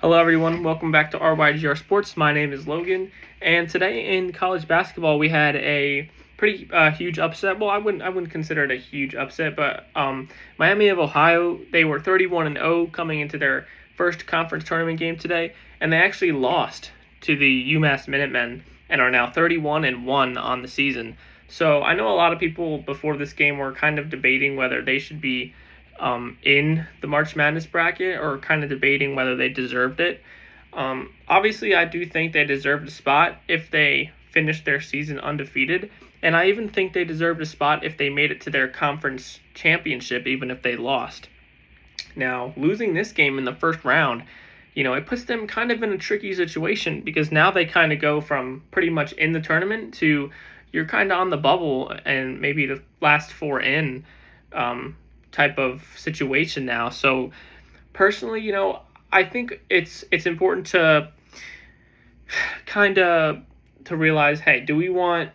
Hello, everyone. Welcome back to RYGR Sports. My name is Logan, and today in college basketball, we had a pretty huge upset. Well, I wouldn't consider it a huge upset, but Miami of Ohio, they were 31-0 coming into their first conference tournament game today, and they actually lost to the UMass Minutemen and are now 31-1 on the season. So I know a lot of people before this game were kind of debating whether they should be in the March Madness bracket or kind of debating whether they deserved it. Obviously, I do think they deserved a spot if they finished their season undefeated, and I even think they deserved a spot if they made it to their conference championship, even if they lost. Now, losing this game in the first round, it puts them kind of in a tricky situation because now they kind of go from pretty much in the tournament to you're kind of on the bubble and maybe the last four in. Type of situation now. So personally, I think it's important to to realize, hey, do we want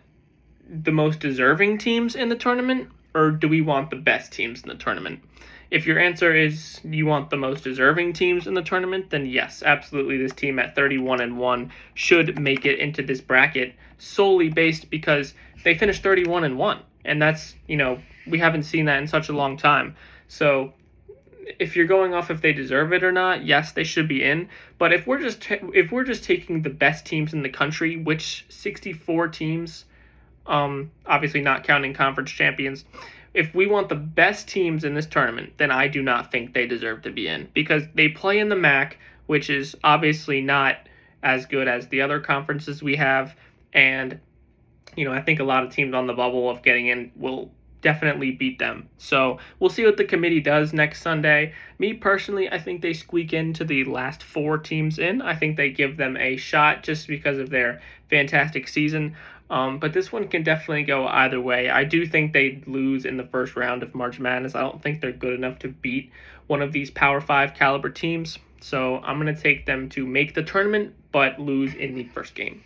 the most deserving teams in the tournament or do we want the best teams in the tournament? If your answer is you want the most deserving teams in the tournament, then yes, absolutely this team at 31-1 should make it into this bracket solely based because they finished 31-1. And that's, we haven't seen that in such a long time. So if you're going off if they deserve it or not, yes, they should be in. But if we're just taking the best teams in the country, which 64 teams, obviously not counting conference champions, if we want the best teams in this tournament, then I do not think they deserve to be in because they play in the MAC, which is obviously not as good as the other conferences we have. And, I think a lot of teams on the bubble of getting in will definitely beat them. So we'll see what the committee does next Sunday. Me personally, I think they squeak into the last four teams in. I think they give them a shot just because of their fantastic season. But this one can definitely go either way. I do think they'd lose in the first round of March Madness. I don't think they're good enough to beat one of these Power 5 caliber teams. So I'm going to take them to make the tournament, but lose in the first game.